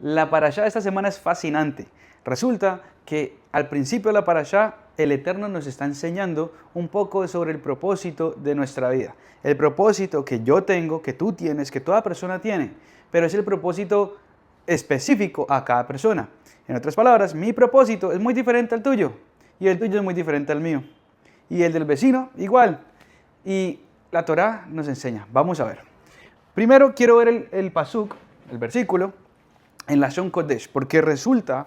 La parashá de esta semana es fascinante. Resulta que al principio de la parashá, el Eterno nos está enseñando un poco sobre el propósito de nuestra vida. El propósito que yo tengo, que tú tienes, que toda persona tiene. Pero es el propósito específico a cada persona. En otras palabras, mi propósito es muy diferente al tuyo. Y el tuyo es muy diferente al mío. Y el del vecino, igual. Y la Torá nos enseña. Vamos a ver. Primero quiero ver el pasuk, el versículo, en la Lashon Kodesh, porque resulta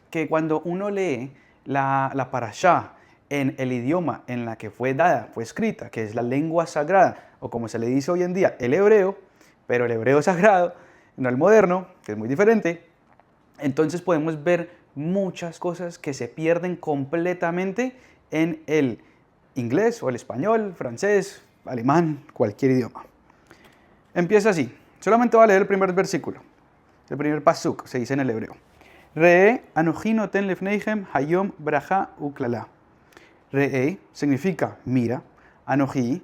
que cuando uno lee la parashá en el idioma en la que fue dada, fue escrita, que es la lengua sagrada, o como se le dice hoy en día, el hebreo, pero el hebreo sagrado, no el moderno, que es muy diferente, entonces podemos ver muchas cosas que se pierden completamente en el inglés o el español, francés, alemán, cualquier idioma. Empieza así, solamente voy a leer el primer versículo. El primer pasuk se dice en el hebreo. Re'e anoji noten lefneichem hayom braja uklala. Re'e significa mira, anoji,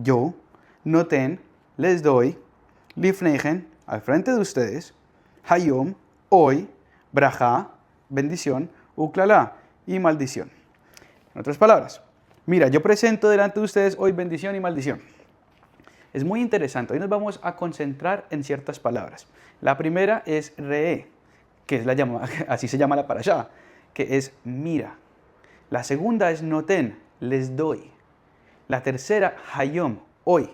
yo, noten, les doy, lefneichem, al frente de ustedes, hayom, hoy, braja, bendición, uklala, y maldición. En otras palabras, mira, yo presento delante de ustedes hoy bendición y maldición. Es muy interesante. Hoy nos vamos a concentrar en ciertas palabras. La primera es re'e, que es así se llama la parashá, que es mira. La segunda es noten, les doy. La tercera, hayom, hoy.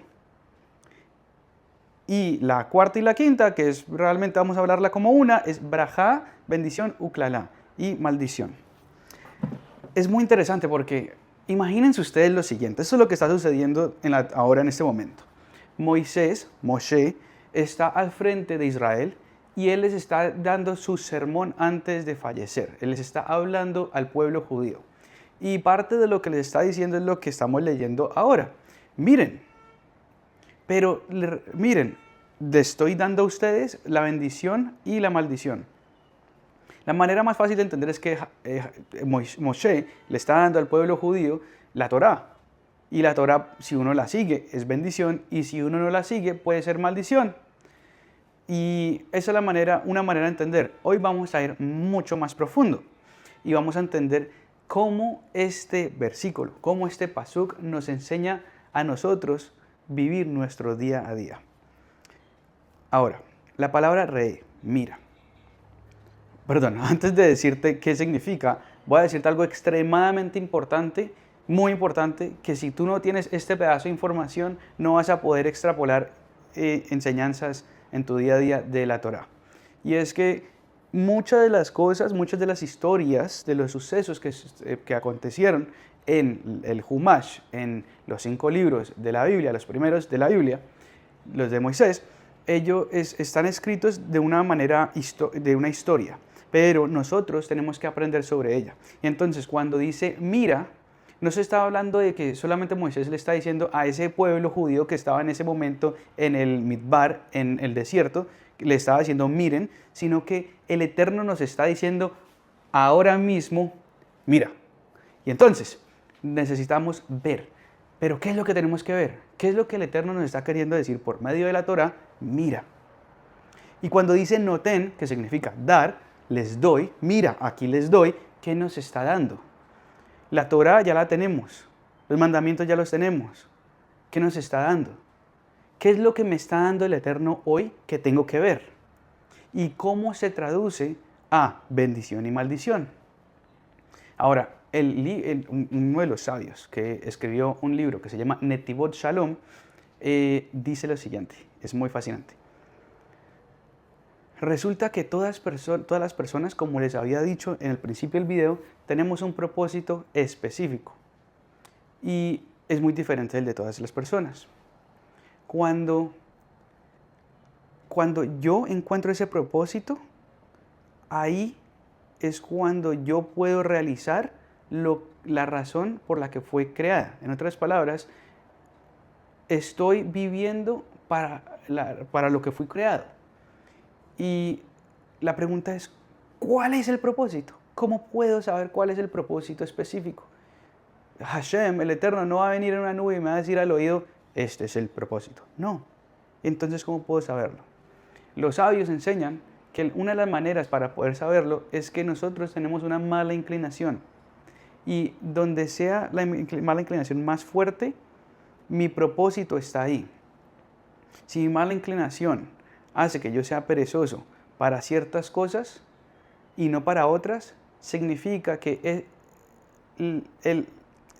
Y la cuarta y la quinta, que es realmente vamos a hablarla como una, es brajá, bendición, uklala, y maldición. Es muy interesante porque imagínense ustedes lo siguiente. Eso es lo que está sucediendo ahora en este momento. Moisés, Moshe, está al frente de Israel y él les está dando su sermón antes de fallecer. Él les está hablando al pueblo judío. Y parte de lo que les está diciendo es lo que estamos leyendo ahora. Miren, miren, les estoy dando a ustedes la bendición y la maldición. La manera más fácil de entender es que Moshe le está dando al pueblo judío la Torá. Y la Torá, si uno la sigue, es bendición, y si uno no la sigue, puede ser maldición. Y esa es una manera de entender. Hoy vamos a ir mucho más profundo y vamos a entender cómo este versículo, cómo este pasuk nos enseña a nosotros vivir nuestro día a día. Ahora, la palabra re'e, mira. Perdón, antes de decirte qué significa, voy a decirte algo extremadamente importante, muy importante, que si tú no tienes este pedazo de información, no vas a poder extrapolar enseñanzas en tu día a día de la Torá. Y es que muchas de las cosas, muchas de las historias, de los sucesos que acontecieron en el Humash, en los 5 libros de la Biblia, los primeros de la Biblia, los de Moisés, ellos están escritos de una manera, de una historia, pero nosotros tenemos que aprender sobre ella. Y entonces cuando dice mira, no se está hablando de que solamente Moisés le está diciendo a ese pueblo judío que estaba en ese momento en el Midbar, en el desierto, le estaba diciendo miren, sino que el Eterno nos está diciendo ahora mismo, mira. Y entonces necesitamos ver. Pero ¿qué es lo que tenemos que ver? ¿Qué es lo que el Eterno nos está queriendo decir por medio de la Torá? Mira. Y cuando dice noten, que significa dar, les doy, mira, aquí les doy, ¿qué nos está dando? La Torá ya la tenemos, los mandamientos ya los tenemos. ¿Qué nos está dando? ¿Qué es lo que me está dando el Eterno hoy que tengo que ver? ¿Y cómo se traduce a bendición y maldición? Ahora, uno de los sabios que escribió un libro que se llama Netivot Shalom, dice lo siguiente, es muy fascinante. Resulta que todas las personas, como les había dicho en el principio del video, tenemos un propósito específico y es muy diferente del de todas las personas. Cuando yo encuentro ese propósito, ahí es cuando yo puedo realizar la razón por la que fue creada. En otras palabras, estoy viviendo para lo que fui creado. Y la pregunta es, ¿cuál es el propósito? ¿Cómo puedo saber cuál es el propósito específico? Hashem, el Eterno, no va a venir en una nube y me va a decir al oído, este es el propósito. No. Entonces, ¿cómo puedo saberlo? Los sabios enseñan que una de las maneras para poder saberlo es que nosotros tenemos una mala inclinación. Y donde sea la mala inclinación más fuerte, mi propósito está ahí. Si mi mala inclinación hace que yo sea perezoso para ciertas cosas y no para otras, significa que el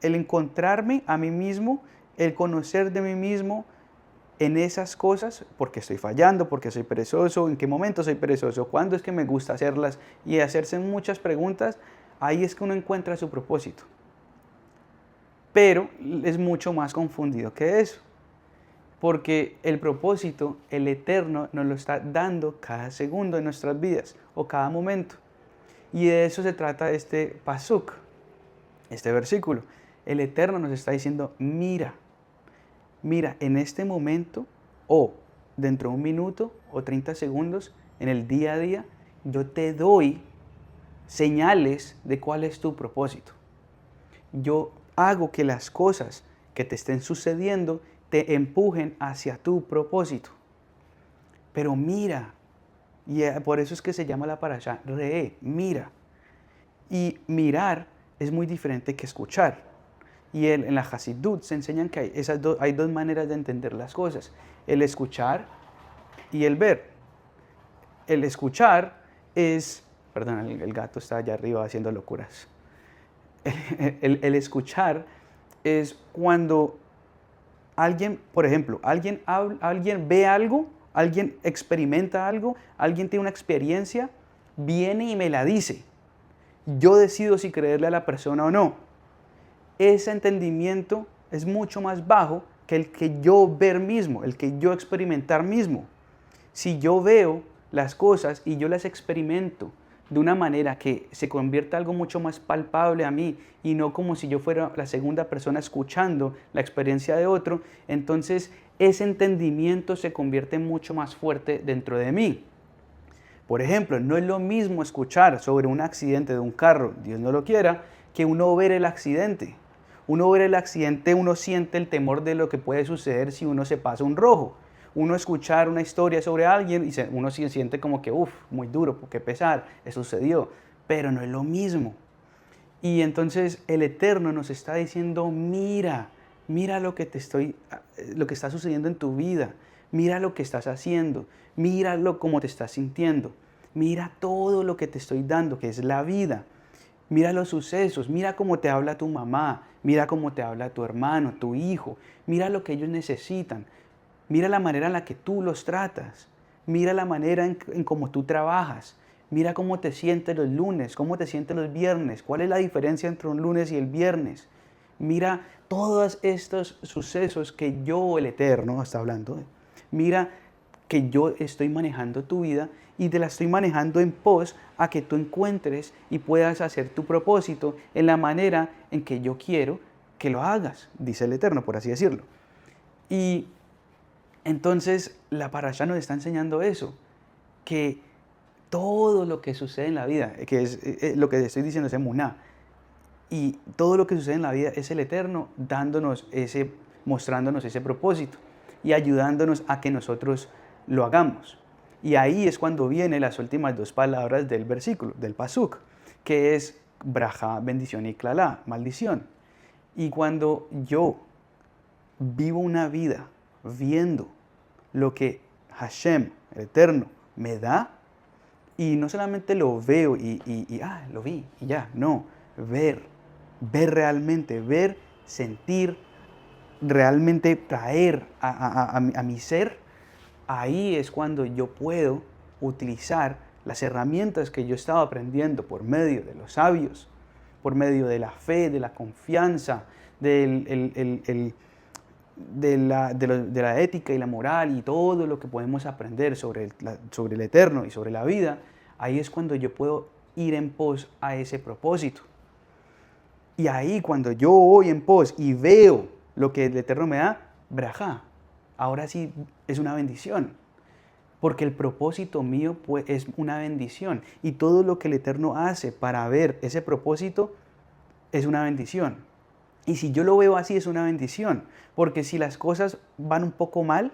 encontrarme a mí mismo, el conocer de mí mismo en esas cosas, porque estoy fallando, porque soy perezoso, en qué momento soy perezoso, cuándo es que me gusta hacerlas, y hacerse muchas preguntas, ahí es que uno encuentra su propósito. Pero es mucho más confundido que eso, porque el propósito, el Eterno, nos lo está dando cada segundo de nuestras vidas o cada momento. Y de eso se trata este pasuk, este versículo. El Eterno nos está diciendo, mira, en este momento o dentro de un minuto o 30 segundos, en el día a día, yo te doy señales de cuál es tu propósito. Yo hago que las cosas que te estén sucediendo te empujen hacia tu propósito. Pero mira, y por eso es que se llama la parashá, mira. Y mirar es muy diferente que escuchar. Y en la Hasidut se enseñan que hay dos maneras de entender las cosas. El escuchar y el ver. El escuchar es... Perdón, el gato está allá arriba haciendo locuras. El escuchar es cuando alguien, por ejemplo, alguien ve algo, alguien experimenta algo, alguien tiene una experiencia, viene y me la dice. Yo decido si creerle a la persona o no. Ese entendimiento es mucho más bajo que el que yo ver mismo, el que yo experimentar mismo. Si yo veo las cosas y yo las experimento de una manera que se convierta en algo mucho más palpable a mí y no como si yo fuera la segunda persona escuchando la experiencia de otro, entonces ese entendimiento se convierte mucho más fuerte dentro de mí. Por ejemplo, no es lo mismo escuchar sobre un accidente de un carro, Dios no lo quiera, que uno ver el accidente. Uno ver el accidente, uno siente el temor de lo que puede suceder si uno se pasa un rojo. Uno escuchar una historia sobre alguien y uno se siente como que, muy duro, qué pesar, eso sucedió. Pero no es lo mismo. Y entonces el Eterno nos está diciendo, mira lo que lo que está sucediendo en tu vida. Mira lo que estás haciendo. Míralo cómo te estás sintiendo. Mira todo lo que te estoy dando, que es la vida. Mira los sucesos, mira cómo te habla tu mamá, mira cómo te habla tu hermano, tu hijo, mira lo que ellos necesitan, mira la manera en la que tú los tratas, mira la manera en cómo tú trabajas, mira cómo te sientes los lunes, cómo te sientes los viernes, cuál es la diferencia entre un lunes y el viernes. Mira todos estos sucesos que yo, el Eterno, está hablando. Mira que yo estoy manejando tu vida y te la estoy manejando en pos a que tú encuentres y puedas hacer tu propósito en la manera en que yo quiero que lo hagas, dice el Eterno, por así decirlo. Y entonces la parashá nos está enseñando eso, que todo lo que sucede en la vida, que es lo que estoy diciendo es emuná, y todo lo que sucede en la vida es el Eterno mostrándonos ese propósito y ayudándonos a que nosotros lo hagamos. Y ahí es cuando vienen las últimas dos palabras del versículo, del pasuk, que es braja, bendición, y klalá, maldición. Y cuando yo vivo una vida viendo lo que Hashem, el Eterno, me da, y no solamente lo veo lo vi y ya, no, ver realmente, sentir, realmente traer a mi ser, ahí es cuando yo puedo utilizar las herramientas que yo estaba aprendiendo por medio de los sabios, por medio de la fe, de la confianza, de la ética y la moral y todo lo que podemos aprender sobre el Eterno y sobre la vida. Ahí es cuando yo puedo ir en pos a ese propósito. Y ahí cuando yo voy en pos y veo lo que el Eterno me da, brajá, ahora sí es una bendición. Porque el propósito mío pues, es una bendición. Y todo lo que el Eterno hace para ver ese propósito es una bendición. Y si yo lo veo así es una bendición. Porque si las cosas van un poco mal,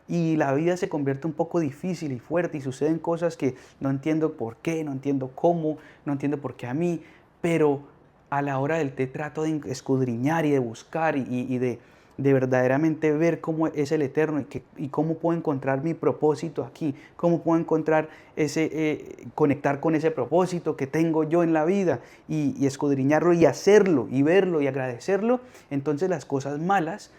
y la vida se convierte un poco difícil y fuerte y suceden cosas que no entiendo por qué, no entiendo cómo, no entiendo por qué a mí, pero a la hora del té trato de escudriñar y de buscar y de verdaderamente ver cómo es el Eterno y cómo puedo encontrar mi propósito aquí, cómo puedo encontrar conectar con ese propósito que tengo yo en la vida y escudriñarlo y hacerlo y verlo y agradecerlo. Entonces las cosas malas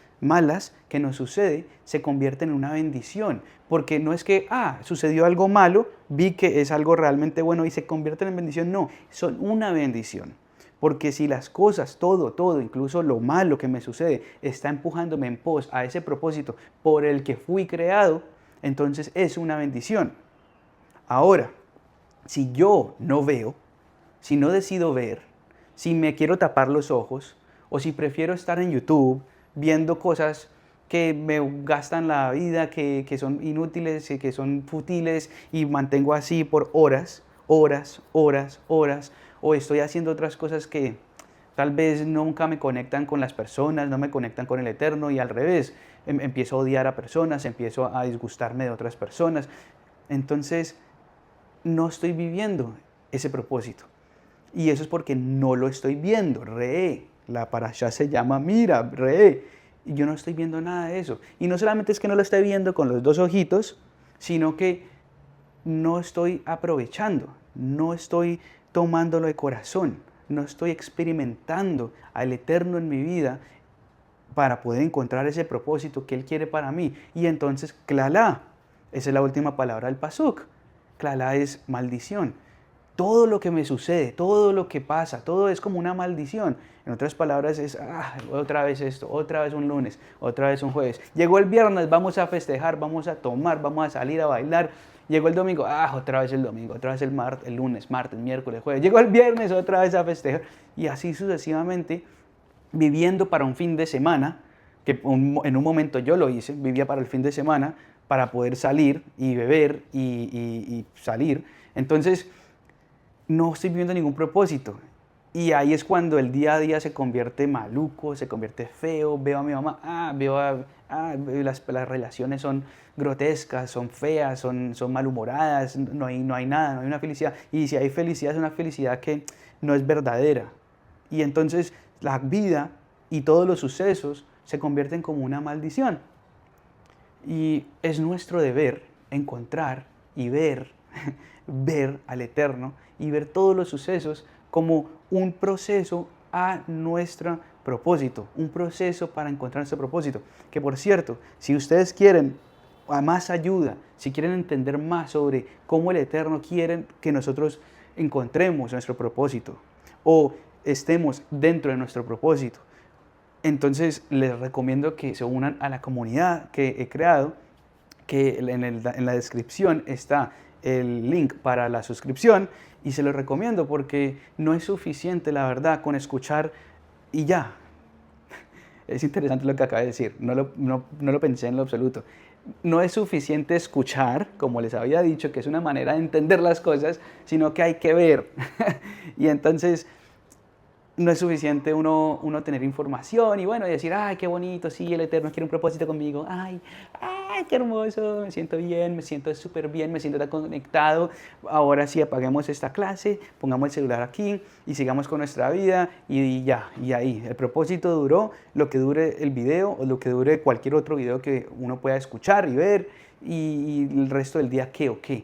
que nos sucede se convierten en una bendición, porque no es que, sucedió algo malo, vi que es algo realmente bueno y se convierten en bendición, no, son una bendición. Porque si las cosas, todo, incluso lo malo que me sucede, está empujándome en pos a ese propósito por el que fui creado, entonces es una bendición. Ahora, si yo no veo, si no decido ver, si me quiero tapar los ojos, o si prefiero estar en YouTube viendo cosas que me gastan la vida, que son inútiles, que son fútiles, y mantengo así por horas, o estoy haciendo otras cosas que tal vez nunca me conectan con las personas, no me conectan con el Eterno, y al revés, empiezo a odiar a personas, empiezo a disgustarme de otras personas. Entonces, no estoy viviendo ese propósito. Y eso es porque no lo estoy viendo. La parashá se llama mira, y yo no estoy viendo nada de eso. Y no solamente es que no lo esté viendo con los dos ojitos, sino que no estoy aprovechando, no estoy tomándolo de corazón, no estoy experimentando al Eterno en mi vida para poder encontrar ese propósito que Él quiere para mí. Y entonces, Klalá, esa es la última palabra del pasuk. Klalá es maldición. Todo lo que me sucede, todo lo que pasa, todo es como una maldición. En otras palabras es, otra vez esto, otra vez un lunes, otra vez un jueves. Llegó el viernes, vamos a festejar, vamos a tomar, vamos a salir a bailar. Llegó el domingo, otra vez el domingo, otra vez el lunes, martes, miércoles, jueves. Llegó el viernes, otra vez a festejar. Y así sucesivamente, viviendo para un fin de semana, que en un momento yo lo hice, vivía para el fin de semana, para poder salir y beber y salir. Entonces, no estoy viviendo ningún propósito. Y ahí es cuando el día a día se convierte maluco, se convierte feo. Veo a mi mamá, las relaciones son grotescas, son feas, son malhumoradas, no hay nada, no hay una felicidad. Y si hay felicidad, es una felicidad que no es verdadera. Y entonces la vida y todos los sucesos se convierten como una maldición. Y es nuestro deber encontrar y ver al Eterno y ver todos los sucesos como un proceso a nuestro propósito, un proceso para encontrar nuestro propósito. Que por cierto, si ustedes quieren más ayuda, si quieren entender más sobre cómo el Eterno quiere que nosotros encontremos nuestro propósito o estemos dentro de nuestro propósito, entonces les recomiendo que se unan a la comunidad que he creado, que en la descripción está el link para la suscripción, y se los recomiendo porque no es suficiente, la verdad, con escuchar y ya. Es interesante lo que acabo de decir, no lo pensé en lo absoluto. No es suficiente escuchar, como les había dicho, que es una manera de entender las cosas, sino que hay que ver. Y entonces no es suficiente uno tener información y bueno, y decir, qué bonito, sí, el Eterno quiere un propósito conmigo, qué hermoso, me siento bien, me siento súper bien, me siento tan conectado. Ahora sí, apaguemos esta clase, pongamos el celular aquí y sigamos con nuestra vida y ya, y ahí. El propósito duró lo que dure el video o lo que dure cualquier otro video que uno pueda escuchar y ver, y el resto del día, ¿qué o qué?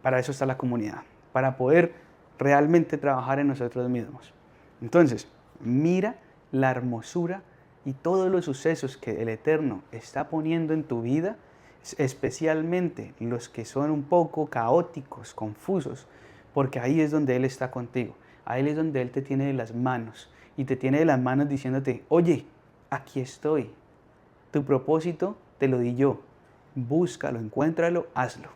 Para eso está la comunidad, para poder realmente trabajar en nosotros mismos. Entonces, mira la hermosura y todos los sucesos que el Eterno está poniendo en tu vida, especialmente los que son un poco caóticos, confusos, porque ahí es donde Él está contigo. Ahí es donde Él te tiene de las manos y te tiene de las manos diciéndote, oye, aquí estoy. Tu propósito te lo di yo. Búscalo, encuéntralo, hazlo.